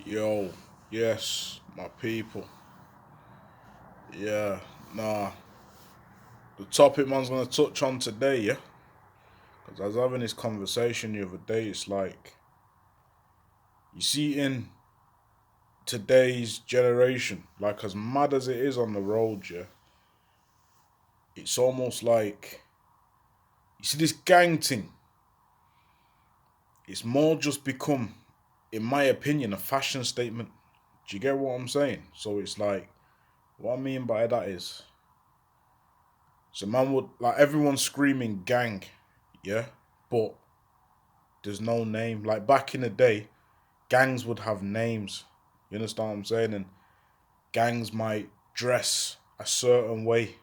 Yo, yes, my people. Yeah, nah. The topic man's gonna touch on today, yeah? Because I was having this conversation the other day. It's like, you see, in today's generation, like as mad as it is on the road, yeah, it's almost like, you see, this gang thing, it's more just become, in my opinion, a fashion statement. Do you get what I'm saying? So it's like, what I mean by that is, so man would, like, everyone's screaming gang, yeah? But there's no name. Like back in the day, gangs would have names. You understand what I'm saying? And gangs might dress a certain way.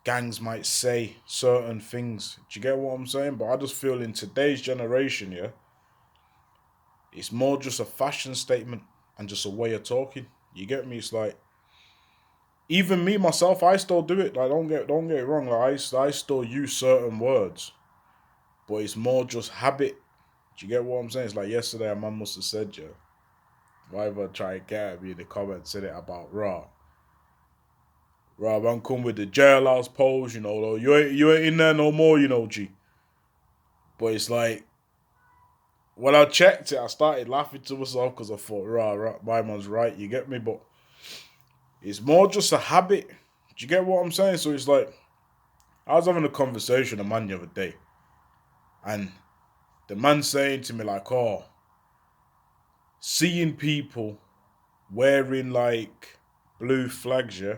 Gangs might say certain things. Do you get what I'm saying? But I just feel in today's generation, yeah, it's more just a fashion statement and just a way of talking. You get me? It's like even me myself, I still do it. Like don't get it wrong. Like I still use certain words, but it's more just habit. Do you get what I'm saying? It's like yesterday a man must have said, yeah, whatever try to get at me in the comments said it about Raw man come with the jailhouse pose, though you ain't in there no more, G. But it's like when I checked it, I started laughing to myself because I thought, my man's right, you get me? But it's more just a habit. Do you get what I'm saying? So it's like I was having a conversation with a man the other day, and the man saying to me like, oh, seeing people wearing like blue flags, yeah.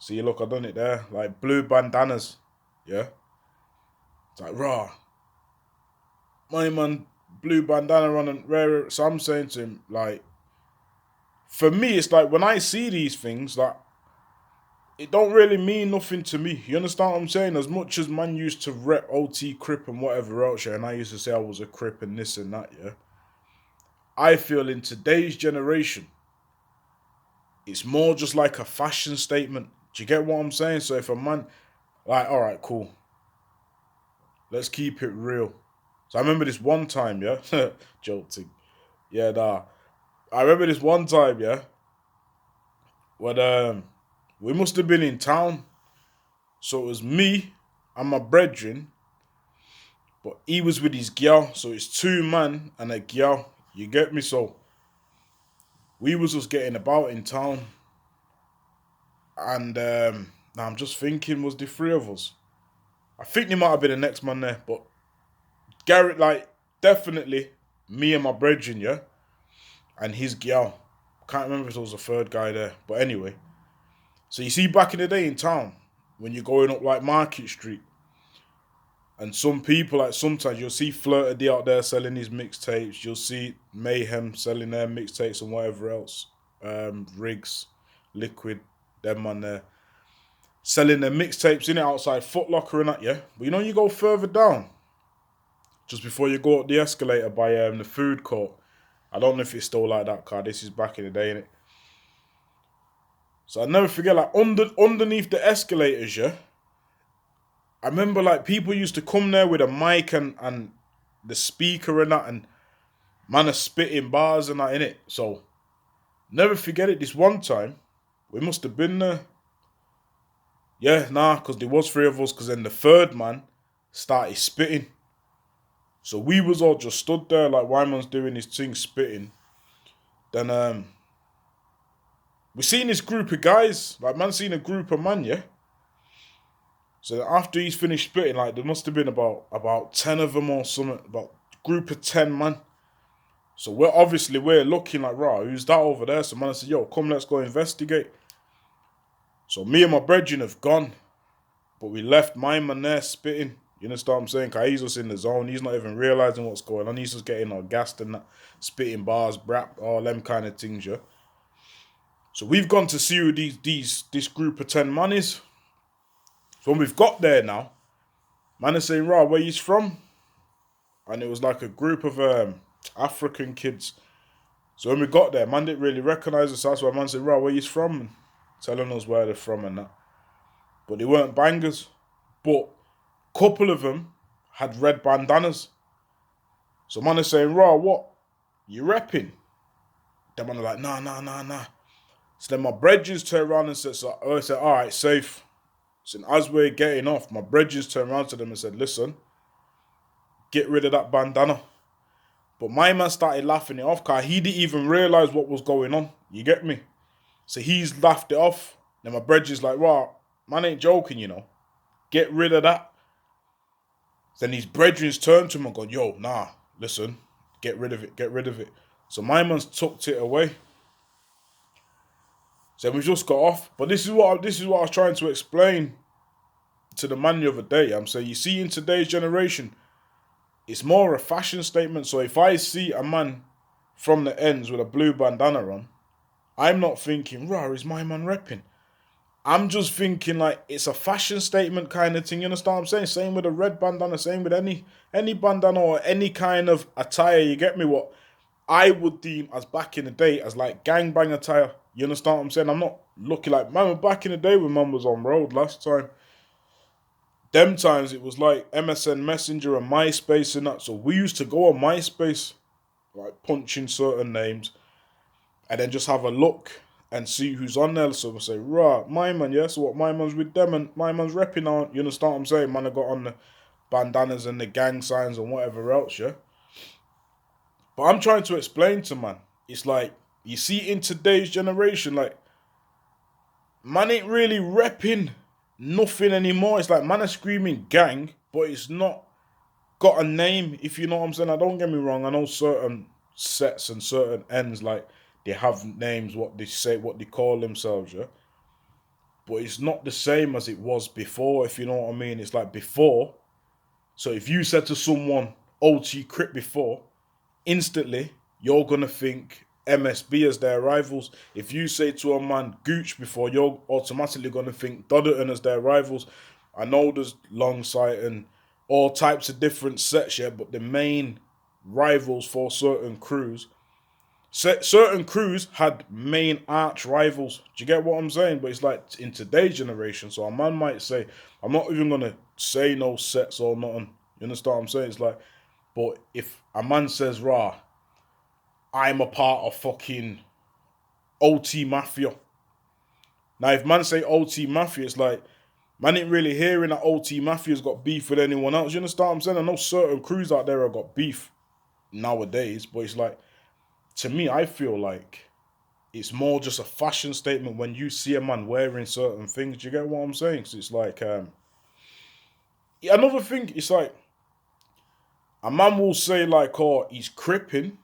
See, look, I done it there. Like blue bandanas. Yeah. It's like, my man, blue bandana on and rare. So I'm saying to him, like, for me, it's like when I see these things, like, it don't really mean nothing to me. You understand what I'm saying? As much as man used to rep OT Crip and whatever else, yeah, and I used to say I was a Crip and this and that, yeah. I feel in today's generation, it's more just like a fashion statement. Do you get what I'm saying? So if a man, like, all right, cool. Let's keep it real. So I remember this one time, yeah, jolting. Yeah, nah. I remember this one time, yeah, when we must have been in town. So it was me and my brethren, but he was with his girl. So it's two man and a girl. You get me? So we was just getting about in town, and now I'm just thinking, was the three of us? I think there might have been the next man there, but Garrett, like, definitely me and my brethren, yeah, and his girl. Can't remember if there was a third guy there, but anyway. So you see, back in the day in town, when you're going up like Market Street, and some people, like sometimes you'll see Flirta D out there selling his mixtapes. You'll see Mayhem selling their mixtapes and whatever else. Riggs, Liquid, them man there selling their mixtapes in it outside Foot Locker and that, yeah. But you go further down, just before you go up the escalator by the food court. I don't know if it's still like that, car. This is back in the day, innit? So I never forget, like underneath the escalators, yeah. I remember like people used to come there with a mic and the speaker and that, and man are spitting bars and that in it. So never forget it. This one time, we must have been there. Yeah, nah, because there was three of us. Because then the third man started spitting. So we was all just stood there like Wyman's doing his thing, spitting. Then we seen this group of guys. Like man seen a group of man, yeah. So after he's finished spitting, like there must have been about 10 of them or something, about a group of 10 man. So we're looking like, who's that over there? So man said, yo, come, let's go investigate. So me and my brethren have gone, but we left my man there spitting. You understand what I'm saying? Cause he's just in the zone. He's not even realizing what's going on. He's just getting all gassed and that, spitting bars, brap, all them kind of things, yeah. So we've gone to see who this group of 10 man is. So when we've got there now, man is saying, where he's from? And it was like a group of African kids. So when we got there, man didn't really recognise us. That's why man said, where he's from? And telling us where they're from and that. But they weren't bangers. But a couple of them had red bandanas. So man is saying, what? You repping? Them man are like, nah. So then my brethren turned around and said, I said, all right, safe. So as we're getting off, my brethren turned around to them and said, listen, get rid of that bandana. But my man started laughing it off because he didn't even realise what was going on. You get me? So he's laughed it off. Then my brethren's like, wow, man ain't joking, you know. Get rid of that. Then his brethren's turned to him and gone, yo, nah, listen, get rid of it. So my man's tucked it away. So we just got off. But this is what I was trying to explain to the man the other day. I'm saying, you see, in today's generation, it's more a fashion statement. So if I see a man from the ends with a blue bandana on, I'm not thinking, rah, is my man repping? I'm just thinking like it's a fashion statement kind of thing. You understand what I'm saying? Same with a red bandana, same with any bandana or any kind of attire. You get me? What I would deem as back in the day as like gangbang attire. You understand what I'm saying? I'm not looking like man. Back in the day when man was on road last time, them times it was like MSN Messenger and MySpace and that. So we used to go on MySpace, like punching certain names, and then just have a look and see who's on there. So we say, right, my man, yeah, so what, my man's with them and my man's repping on, you understand what I'm saying? Man, I got on the bandanas and the gang signs and whatever else, yeah? But I'm trying to explain to man, it's like, you see in today's generation, like, man ain't really repping nothing anymore. It's like, man is screaming gang, but it's not got a name, if you know what I'm saying. I don't get me wrong, I know certain sets and certain ends, like, they have names, what they say, what they call themselves, yeah? But it's not the same as it was before, if you know what I mean. It's like before. So if you said to someone, OT Crip before, instantly, you're going to think MSB as their rivals. If you say to a man Gooch before, you're automatically going to think Dodderton as their rivals. I know there's Longsight and all types of different sets, yeah, but the main rivals for certain crews, certain crews had main arch rivals. Do you get what I'm saying? But it's like in today's generation, so a man might say, I'm not even going to say no sets or nothing. You understand what I'm saying? It's like, but if a man says, rah, I'm a part of fucking OT Mafia. Now, if man say OT Mafia, it's like, man ain't really hearing that OT Mafia's got beef with anyone else. You understand what I'm saying? I know certain crews out there have got beef nowadays, but it's like, to me, I feel like it's more just a fashion statement when you see a man wearing certain things. Do you get what I'm saying? So it's like, another thing, it's like, a man will say like, oh, he's cripping,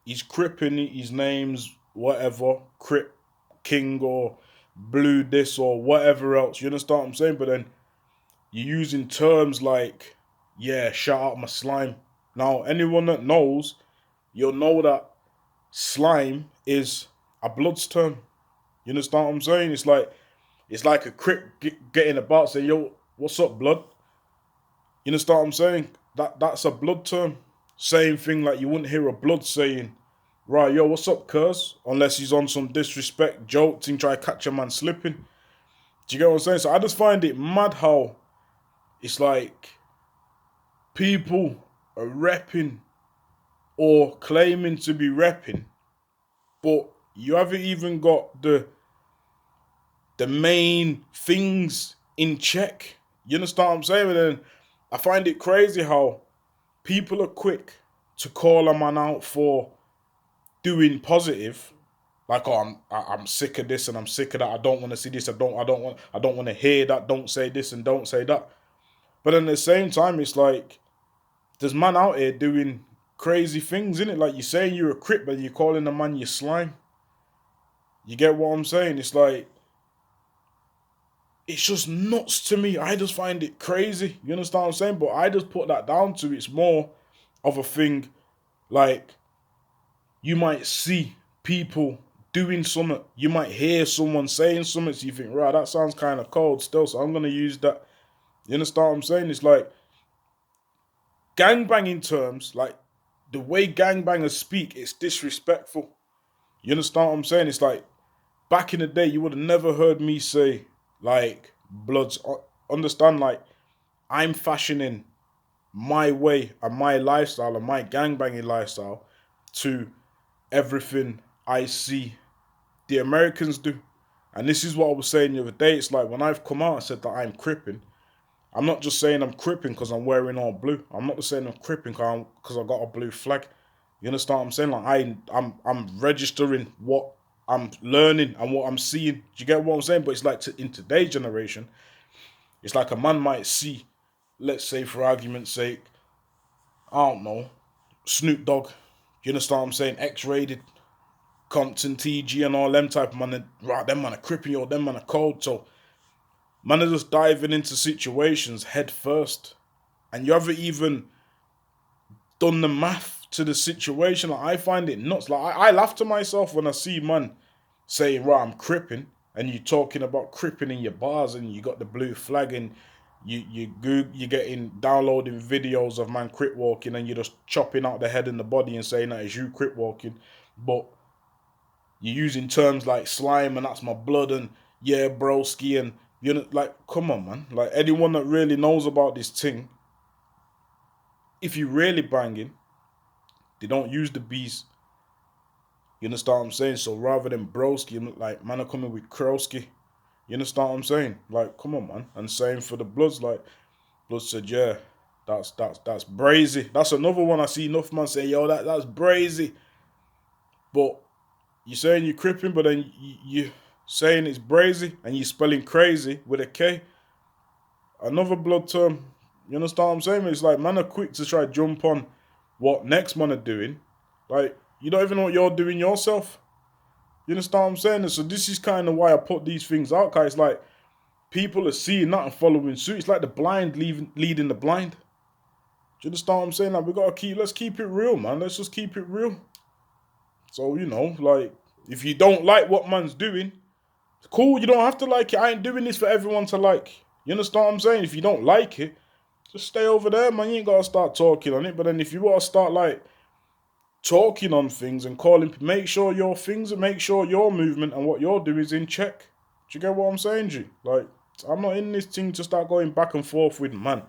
his name's whatever, Crip King or Blue this or whatever else. You understand what I'm saying? But then you're using terms like, yeah, shout out my slime. Now, anyone that knows, you'll know that slime is a Bloods term. You understand what I'm saying? It's like a Crip getting about saying, yo, what's up, blood? You understand what I'm saying? That's a Blood term. Same thing like you wouldn't hear a Blood saying, right, yo, what's up, cuz? Unless he's on some disrespect joke thing, try to catch a man slipping. Do you get what I'm saying? So I just find it mad how it's like people are repping or claiming to be repping, but you haven't even got the main things in check. You understand what I'm saying? And then I find it crazy how people are quick to call a man out for doing positive, like, oh, I'm sick of this and I'm sick of that. I don't want to see this. I don't want to hear that. Don't say this and don't say that. But at the same time, it's like there's man out here doing crazy things, innit? Like, you're saying you're a Crip, but you're calling a man your slime. You get what I'm saying? It's like, it's just nuts to me. I just find it crazy. You understand what I'm saying? But I just put that down to it's more of a thing like you might see people doing something. You might hear someone saying something, so you think, right, that sounds kind of cold still, so I'm going to use that. You understand what I'm saying? It's like gangbanging terms, like the way gangbangers speak, it's disrespectful. You understand what I'm saying? It's like back in the day, you would have never heard me say, like, Bloods. Understand, like, I'm fashioning my way and my lifestyle and my gangbanging lifestyle to everything I see the Americans do. And this is what I was saying the other day. It's like when I've come out and said that I'm cripping, I'm not just saying I'm cripping because I'm wearing all blue. I'm not just saying I'm cripping because I got a blue flag. You understand what I'm saying? Like I'm registering what I'm learning and what I'm seeing. Do you get what I'm saying? But it's like in today's generation, it's like a man might see, let's say for argument's sake, I don't know, Snoop Dogg. You understand what I'm saying? X-rated, Compton, TG, and all them type of man. Right, them man are cripping or them man are cold. So man are just diving into situations head first, and you haven't even done the math to the situation. Like, I find it nuts. Like I laugh to myself when I see man saying, "Right, I'm cripping," and you talking about cripping in your bars, and you got the blue flag, and you're getting downloading videos of man crip walking, and you're just chopping out the head and the body and saying that it's you crip walking, but you're using terms like slime and that's my blood and yeah, broski, and you know, like, come on, man. Like anyone that really knows about this thing, if you really banging, they don't use the B's. You understand what I'm saying? So rather than broski, like man are coming with Krowski. You understand what I'm saying? Like, come on, man. And same for the Bloods. Like, Blood said, yeah, that's brazy. That's another one I see enough man say, yo, that's brazy. But you're saying you're cripping, but then you saying it's brazy and you spelling crazy with a K. Another blood term. You understand what I'm saying? It's like man are quick to try to jump on what next man are doing. Like, you don't even know what you're doing yourself. You understand what I'm saying? And so this is kind of why I put these things out, guys. Like, people are seeing that and following suit. It's like the blind leading the blind. Do you understand what I'm saying? Like, let's keep it real, man. Let's just keep it real. So, you know, like, if you don't like what man's doing, cool, you don't have to like it. I ain't doing this for everyone to like. You understand what I'm saying? If you don't like it, just stay over there, man. You ain't gotta start talking on it. But then if you wanna start like talking on things and calling, make sure your things and make sure your movement and what you're doing is in check. Do you get what I'm saying, G? Like, I'm not in this thing to start going back and forth with man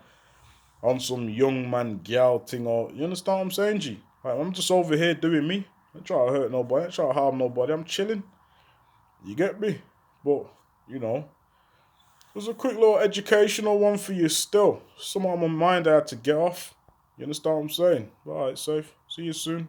on some young man gal thing, or you understand what I'm saying, G? Like, I'm just over here doing me. I ain't trying to hurt nobody, I ain't trying to harm nobody. I'm chilling. You get me? But, you know, it was a quick little educational one for you still. Something on my mind I had to get off. You understand what I'm saying? Alright, safe. See you soon.